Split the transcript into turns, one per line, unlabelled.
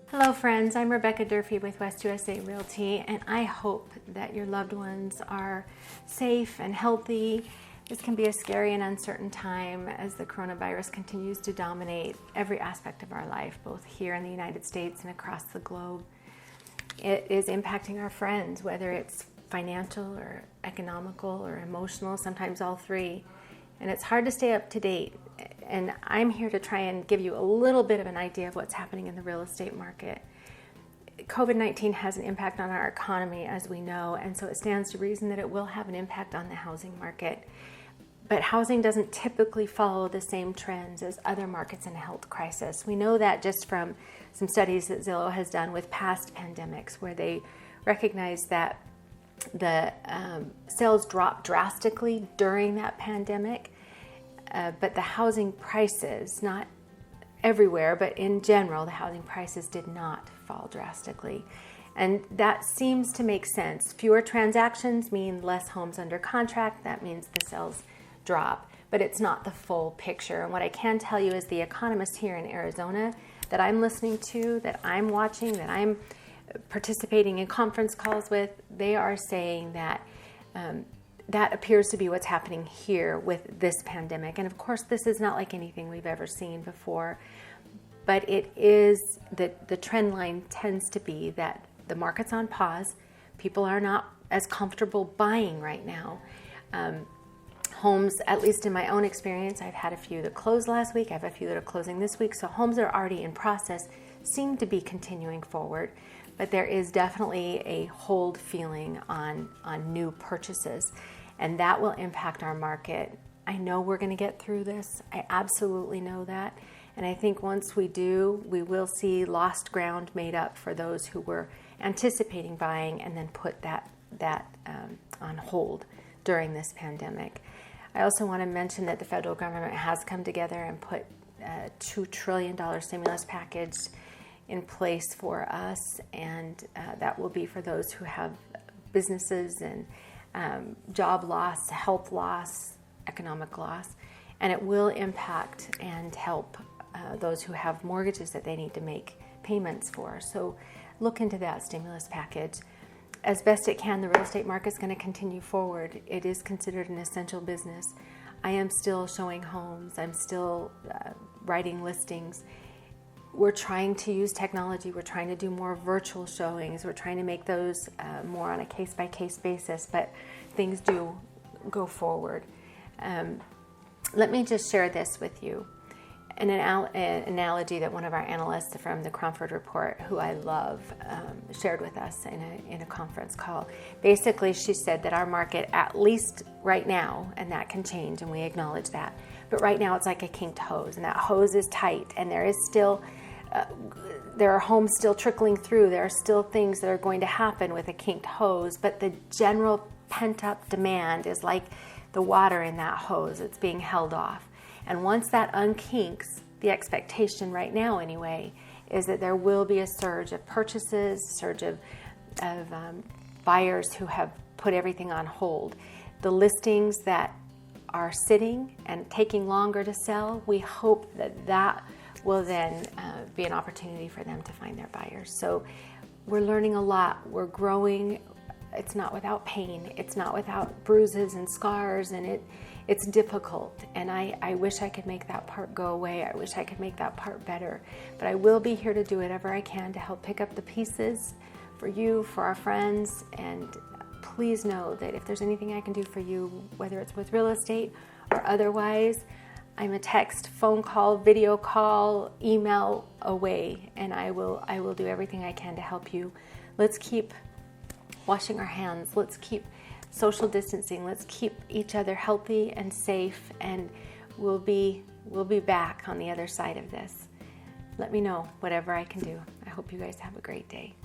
Hello friends, I'm Rebecca Durfee with West USA Realty, and I hope that your loved ones are safe and healthy. This can be a scary and uncertain time as the coronavirus continues to dominate every aspect of our life, both here in the United States and across the globe. It is impacting our friends, whether it's financial or economical or emotional, sometimes all three. And it's hard to stay up to date. And I'm here to try and give you a little bit of an idea of what's happening in the real estate market. COVID-19 has an impact on our economy, as we know, and so it stands to reason that it will have an impact on the housing market. But housing doesn't typically follow the same trends as other markets in a health crisis. We know that just from some studies that Zillow has done with past pandemics, where they recognize that the sales dropped drastically during that pandemic, but the housing prices, not everywhere, but in general, the housing prices did not fall drastically. And that seems to make sense. Fewer transactions mean less homes under contract. That means the sales drop, but it's not the full picture. And what I can tell you is the economists here in Arizona that I'm listening to, that I'm watching, that I'm participating in conference calls with, they are saying that that appears to be what's happening here with this pandemic. And of course, this is not like anything we've ever seen before, but it is that the trend line tends to be that the market's on pause. People are not as comfortable buying right now. Homes, at least in my own experience, I've had a few that closed last week. I have a few that are closing this week. So homes that are already in process seem to be continuing forward, but there is definitely a hold feeling on new purchases, and that will impact our market. I know we're going to get through this. I absolutely know that. And I think once we do, we will see lost ground made up for those who were anticipating buying and then put that on hold during this pandemic. I also want to mention that the federal government has come together and put a $2 trillion stimulus package in place for us, and that will be for those who have businesses and job loss, health loss, economic loss, and it will impact and help those who have mortgages that they need to make payments for. So look into that stimulus package. As best it can, the real estate market is going to continue forward. It is considered an essential business. I am still showing homes. I'm still writing listings. We're trying to use technology. We're trying to do more virtual showings. We're trying to make those more on a case-by-case basis, but things do go forward. Let me just share this with you. An analogy that one of our analysts from the Cromford Report, who I love, shared with us in a conference call. Basically, she said that our market, at least right now, and that can change, and we acknowledge that, but right now it's like a kinked hose, and that hose is tight, and there are homes still trickling through. There are still things that are going to happen with a kinked hose, but the general pent-up demand is like the water in that hose. It's being held off. And once that unkinks, the expectation right now anyway, is that there will be a surge of purchases, surge of buyers who have put everything on hold. The listings that are sitting and taking longer to sell, we hope that will then be an opportunity for them to find their buyers. So we're learning a lot. We're growing. It's not without pain. It's not without bruises and scars, and it's difficult. And I wish I could make that part go away. I wish I could make that part better. But I will be here to do whatever I can to help pick up the pieces for you, for our friends. And please know that if there's anything I can do for you, whether it's with real estate or otherwise, I'm a text, phone call, video call, email away, and I will do everything I can to help you. Let's keep washing our hands. Let's keep social distancing. Let's keep each other healthy and safe, and we'll be back on the other side of this. Let me know whatever I can do. I hope you guys have a great day.